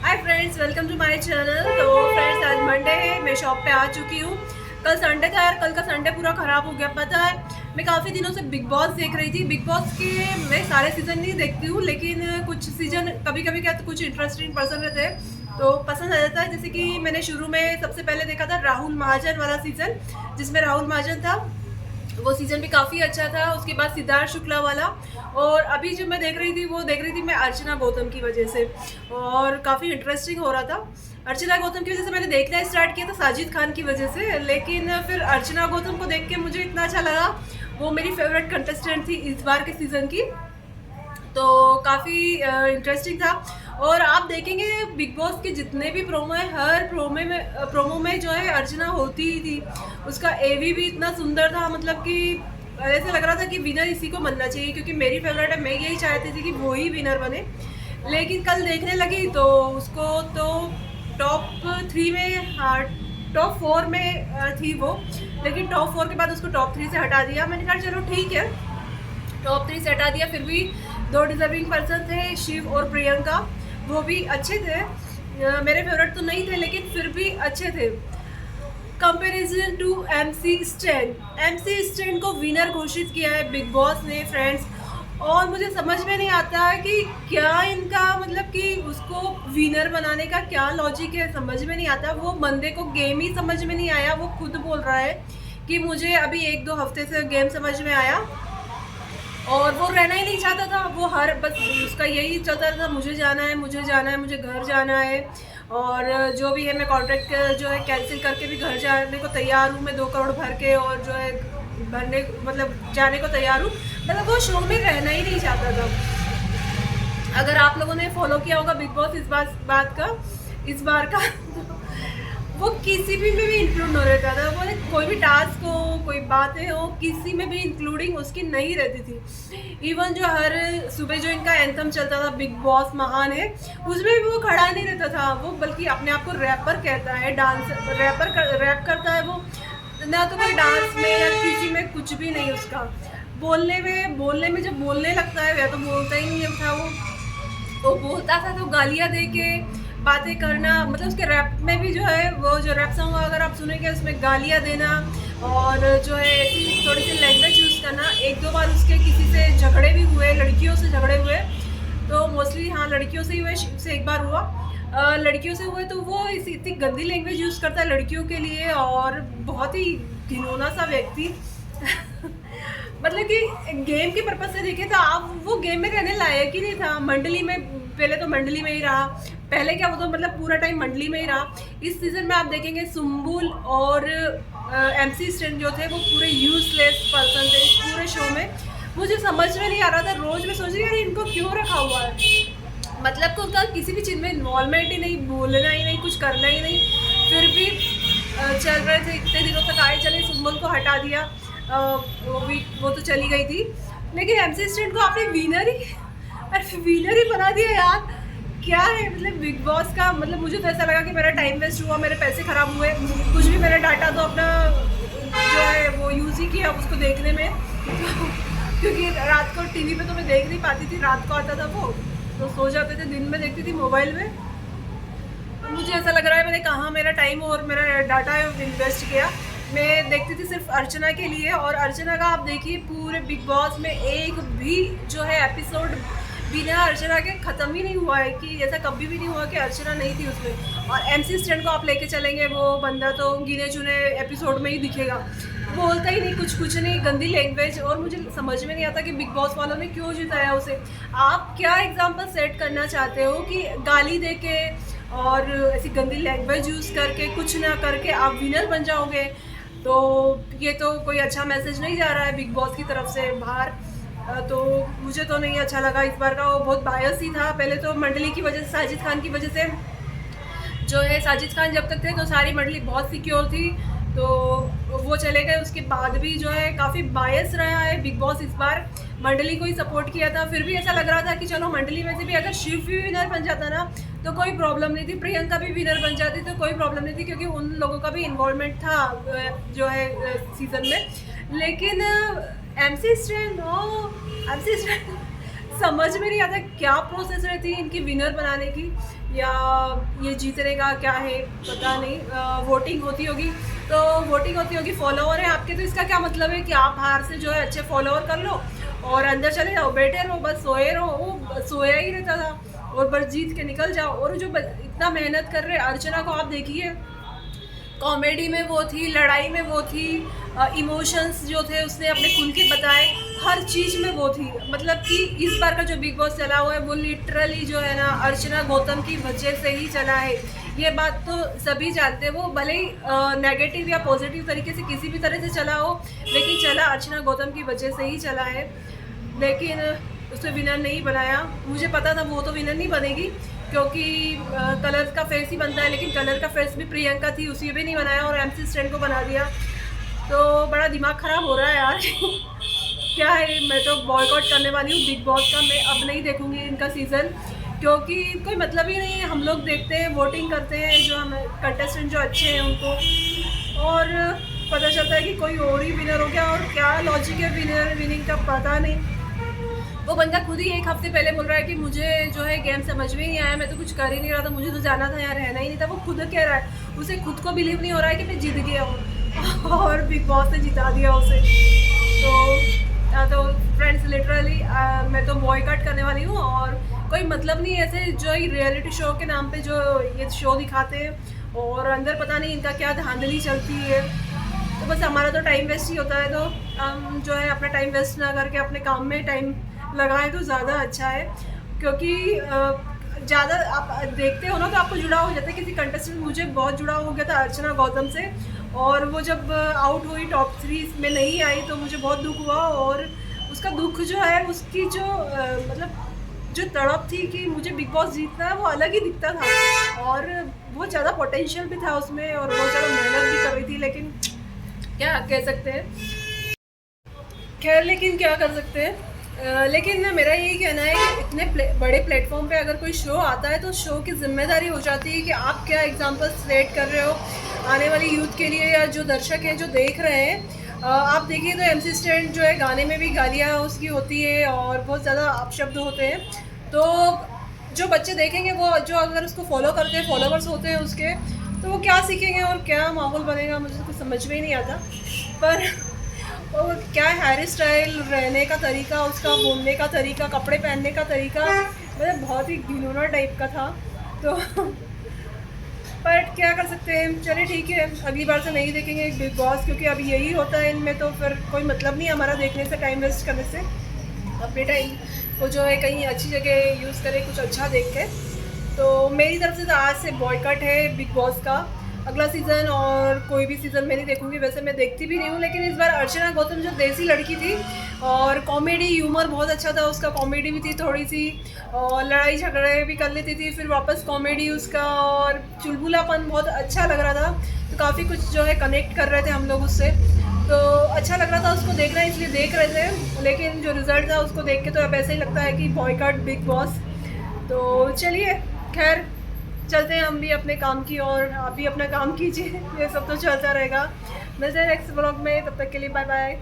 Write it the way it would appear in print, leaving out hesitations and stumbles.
Hi friends, welcome to my channel. तो friends, आज Monday है, मैं शॉप पे आ चुकी हूँ। कल संडे था यार, कल का संडे पूरा ख़राब हो गया। पता है, मैं काफ़ी दिनों से बिग बॉस देख रही थी। बिग बॉस के मैं सारे सीज़न नहीं देखती हूँ, लेकिन कुछ सीज़न कभी कभी क्या तो कुछ इंटरेस्टिंग पर्सन रहते हैं तो पसंद आ जाता है। जैसे कि मैंने शुरू में सबसे पहले देखा था राहुल महाजन वाला सीज़न, जिसमें राहुल महाजन था। वो सीज़न भी काफ़ी अच्छा था। उसके बाद सिद्धार्थ शुक्ला वाला, और अभी जो मैं देख रही थी वो देख रही थी मैं अर्चना गौतम की वजह से, और काफ़ी इंटरेस्टिंग हो रहा था। अर्चना गौतम की वजह से मैंने देखना स्टार्ट किया था साजिद खान की वजह से, लेकिन फिर अर्चना गौतम को देख के मुझे इतना अच्छा लगा। वो मेरी फेवरेट कंटेस्टेंट थी इस बार के सीज़न की, तो काफ़ी इंटरेस्टिंग था। और आप देखेंगे बिग बॉस के जितने भी प्रोमो है, हर प्रोमो में जो है अर्चना होती ही थी। उसका एवी भी इतना सुंदर था, मतलब कि ऐसे लग रहा था कि विनर इसी को बनना चाहिए, क्योंकि मेरी फेवरेट है। मैं यही चाहती थी कि वो ही विनर बने। लेकिन कल देखने लगी तो उसको तो टॉप 3 में, हाँ टॉप 4 में थी वो, लेकिन टॉप 4 के बाद उसको टॉप 3 से हटा दिया। मैंने कहा चलो ठीक है, टॉप 3 से हटा दिया। फिर भी दो डिजर्विंग पर्सन थे, शिव और प्रियंका। वो भी अच्छे थे, मेरे फेवरेट तो नहीं थे, लेकिन फिर भी अच्छे थे। कंपेरिजन टू एमसी स्टैंड को विनर घोषित किया है बिग बॉस ने फ्रेंड्स। और मुझे समझ में नहीं आता है कि क्या इनका मतलब कि उसको विनर बनाने का क्या लॉजिक है, समझ में नहीं आता। वो बंदे को गेम ही समझ में नहीं आया। वो खुद बोल रहा है कि मुझे अभी 1-2 हफ्ते से गेम समझ में आया, और वो रहना ही नहीं चाहता था। वो हर बस उसका यही चलता था, मुझे जाना है, मुझे जाना है, मुझे घर जाना है, और जो भी है मैं कॉन्ट्रैक्ट जो है कैंसिल करके भी घर जाने को तैयार हूँ। मैं 2 करोड़ भर के और जो है भरने मतलब जाने को तैयार हूँ। मतलब वो शो में रहना ही नहीं चाहता था। अगर आप लोगों ने फॉलो किया होगा बिग बॉस इस बार का वो किसी भी में भी इंक्लूड नहीं रहता था। वो कोई भी टास्क हो, कोई बातें हो, किसी में भी इंक्लूडिंग उसकी नहीं रहती थी। इवन जो हर सुबह जो इनका एंथम चलता था, बिग बॉस महान है, उसमें भी वो खड़ा नहीं रहता था। वो बल्कि अपने आप को रैपर कहता है, रैप करता है वो। ना तो कोई डांस में या किसी में कुछ भी नहीं उसका। बोलने में जब बोलने लगता है, या तो बोलता ही नहीं था वो बोलता था तो गालियाँ दे के बातें करना। मतलब उसके रैप में भी जो है, वो जो रैप सॉन्ग अगर आप सुनेंगे उसमें गालियाँ देना, और जो है ऐसी थोड़ी सी लैंग्वेज यूज़ करना। 1-2 बार उसके किसी से झगड़े भी हुए, लड़कियों से झगड़े हुए, तो मोस्टली हाँ लड़कियों से ही हुए, शिव से एक बार हुआ। लड़कियों से हुए तो वो इतनी गंदी लैंग्वेज यूज़ करता है लड़कियों के लिए, और बहुत ही घिनौना सा व्यक्ति मतलब कि गेम के पर्पज से देखें तो आप वो गेम में रहने लायक ही नहीं था। मंडली में पहले तो मंडली में ही रहा, पहले क्या वो तो मतलब पूरा टाइम मंडली में ही रहा। इस सीज़न में आप देखेंगे सुम्बुल और एमसी स्टैंड जो थे वो पूरे यूजलेस पर्सन थे इस पूरे शो में। मुझे समझ में नहीं आ रहा था। रोज़ मैं सोच रही यार इनको क्यों रखा हुआ है, मतलब कि उनका किसी भी चीज़ में इन्वॉल्वमेंट ही नहीं, बोलना ही नहीं, कुछ करना ही नहीं। फिर भी चल रहे थे, इतने दिनों तक आए चले। सुम्बुल को हटा दिया, वो तो चली गई थी, लेकिन एमसी स्टैंड को आपने विनर ही बना दिया यार। क्या है मतलब बिग बॉस का। मतलब मुझे तो ऐसा लगा कि मेरा टाइम वेस्ट हुआ, मेरे पैसे ख़राब हुए। कुछ भी मेरा डाटा तो अपना जो है वो यूज़ ही किया उसको देखने में क्योंकि रात को टीवी पे तो मैं देख नहीं पाती थी, रात को आता था वो, तो सो जाते थे, दिन में देखती थी मोबाइल में। तो मुझे ऐसा लग रहा है मैंने कहाँ मेरा टाइम और मेरा डाटा इन्वेस्ट किया। मैं देखती थी सिर्फ अर्चना के लिए, और अर्चना का आप देखिए पूरे बिग बॉस में एक भी जो है एपिसोड बिना अर्चना के ख़त्म ही नहीं हुआ है। कि ऐसा कभी भी नहीं हुआ कि अर्चना नहीं थी उसमें। और एमसी स्टैंड को आप लेके चलेंगे, वो बंदा तो गिने चुने एपिसोड में ही दिखेगा, बोलता ही नहीं, कुछ नहीं, गंदी लैंग्वेज। और मुझे समझ में नहीं आता कि बिग बॉस वालों ने क्यों जिताया उसे। आप क्या एग्जाम्पल सेट करना चाहते हो कि गाली दे के और ऐसी गंदी लैंग्वेज यूज़ करके, कुछ ना करके आप विनर बन जाओगे? तो ये तो कोई अच्छा मैसेज नहीं जा रहा है बिग बॉस की तरफ से बाहर। तो मुझे तो नहीं अच्छा लगा इस बार का। वो बहुत बायस ही था। पहले तो मंडली की वजह से, साजिद खान की वजह से जो है, साजिद खान जब तक थे तो सारी मंडली बहुत सिक्योर थी, तो वो चले गए। उसके बाद भी जो है काफ़ी बायस रहा है बिग बॉस इस बार। मंडली को ही सपोर्ट किया था। फिर भी ऐसा लग रहा था कि चलो मंडली में से भी अगर शिव भी विनर बन जाता ना तो कोई प्रॉब्लम नहीं थी, प्रियंका भी विनर बन जाती तो कोई प्रॉब्लम नहीं थी, क्योंकि उन लोगों का भी इन्वॉल्वमेंट था जो है सीज़न में। लेकिन एमसी स्टैंड समझ में नहीं आता क्या प्रोसेस रहती है इनकी विनर बनाने की, या ये जीतने का क्या है पता नहीं। वोटिंग होती होगी, तो वोटिंग होती होगी, फॉलोअर है आपके, तो इसका क्या मतलब है कि आप बाहर से जो है अच्छे फॉलोअर कर लो और अंदर चले जाओ, बैठे रहो, बस सोए रहो। वो सोया ही रहता था और बस जीत के निकल जाओ। और जो इतना मेहनत कर रहे अर्चना को आप देखिए, कॉमेडी में वो थी, लड़ाई में वो थी, इमोशंस जो थे उसने अपने खुल के बताए, हर चीज़ में वो थी। मतलब कि इस बार का जो बिग बॉस चला हुआ है वो लिटरली जो है ना अर्चना गौतम की वजह से ही चला है। ये बात तो सभी जानते हैं, वो भले ही नेगेटिव या पॉजिटिव तरीके से किसी भी तरह से चला हो, लेकिन चला अर्चना गौतम की वजह से ही चला है। लेकिन उसे विनर नहीं बनाया। मुझे पता था वो तो विनर नहीं बनेगी, क्योंकि कलर का फेस ही बनता है, लेकिन कलर का फेस भी प्रियंका थी, उसे भी नहीं बनाया और एमसी स्टैंड को बना दिया। तो बड़ा दिमाग ख़राब हो रहा है यार क्या है, मैं तो बॉयकॉट करने वाली हूँ बिग बॉस का। मैं अब नहीं देखूँगी इनका सीज़न, क्योंकि कोई मतलब ही नहीं है। हम लोग देखते हैं, वोटिंग करते हैं, जो हमें कंटेस्टेंट जो अच्छे हैं उनको, और पता चलता है कि कोई और ही विनर हो गया। और क्या लॉजिक है विनिंग का पता नहीं। वो बंदा खुद ही एक हफ्ते पहले बोल रहा है कि मुझे जो है गेम समझ में ही नहीं आया, मैं तो कुछ कर ही नहीं रहा था, मुझे तो जाना था, यहाँ रहना ही नहीं था। वो खुद कह रहा है, उसे खुद को बिलीव नहीं हो रहा है कि मैं जीत गया हूँ और बिग बॉस ने जिता दिया उसे। तो फ्रेंड्स लिटरली मैं तो बॉयकॉट करने वाली हूँ। और कोई मतलब नहीं ऐसे जो ही रियलिटी शो के नाम पे जो ये शो दिखाते हैं और अंदर पता नहीं इनका क्या धांधली चलती है। तो बस हमारा तो टाइम वेस्ट ही होता है, तो हम जो है अपना टाइम वेस्ट ना करके अपने काम में टाइम लगाएं तो ज़्यादा अच्छा है। क्योंकि ज़्यादा आप देखते हो ना तो आपको जुड़ा हो जाता है किसी कंटेस्टेंट। मुझे बहुत जुड़ा हो गया था अर्चना गौतम से, और वो जब आउट हुई टॉप 3 में नहीं आई तो मुझे बहुत दुख हुआ। और उसका दुख जो है, उसकी जो मतलब जो तड़प थी कि मुझे बिग बॉस जीतना है, वो अलग ही दिखता था। और बहुत ज़्यादा पोटेंशियल भी था उसमें और बहुत ज़्यादा मेहनत भी कर रही थी, लेकिन क्या कह सकते हैं, खैर लेकिन क्या कर सकते हैं। लेकिन मेरा यही कहना है कि इतने बड़े प्लेटफॉर्म पे अगर कोई शो आता है तो शो की जिम्मेदारी हो जाती है कि आप क्या एग्जांपल सेट कर रहे हो आने वाली यूथ के लिए, या जो दर्शक हैं जो देख रहे हैं। आप देखिए तो एमसी स्टैंड जो है गाने में भी गालियाँ उसकी होती है और बहुत ज़्यादा अपशब्द होते हैं। तो जो बच्चे देखेंगे, वो जो अगर उसको फॉलो करते हैं, फॉलोवर्स होते हैं उसके, तो वो क्या सीखेंगे और क्या माहौल बनेगा, मुझे तो समझ में ही नहीं आता। पर और क्या हेयर स्टाइल, रहने का तरीका, उसका बोलने का तरीका, कपड़े पहनने का तरीका, मतलब बहुत ही घिनौना टाइप का था। तो पर क्या कर सकते हैं, चलिए ठीक है, अगली बार से नहीं देखेंगे बिग बॉस, क्योंकि अब यही होता है इनमें, तो फिर कोई मतलब नहीं हमारा देखने से, टाइम वेस्ट करने से। अपने टाइम को जो है कहीं अच्छी जगह यूज़ करें, कुछ अच्छा देख के। तो मेरी तरफ से तो आज से बॉयकॉट है बिग बॉस का। अगला सीज़न और कोई भी सीज़न मैं नहीं देखूंगी, वैसे मैं देखती भी नहीं हूँ, लेकिन इस बार अर्चना गौतम जो देसी लड़की थी, और कॉमेडी ह्यूमर बहुत अच्छा था उसका, कॉमेडी भी थी थोड़ी सी, और लड़ाई झगड़े भी कर लेती थी, फिर वापस कॉमेडी उसका, और चुलबुलापन बहुत अच्छा लग रहा था। तो काफ़ी कुछ जो है कनेक्ट कर रहे थे हम लोग उससे, तो अच्छा लग रहा था उसको देखना, इसलिए देख रहे थे। लेकिन जो रिज़ल्ट था उसको देख के तो अब ऐसे ही लगता है कि बॉयकॉट बिग बॉस। तो चलिए खैर, चलते हैं हम भी अपने काम की, और आप भी अपना काम कीजिए, ये सब तो चलता रहेगा। मिलते हैं नेक्स्ट ब्लॉग में, तब तक के लिए बाय बाय।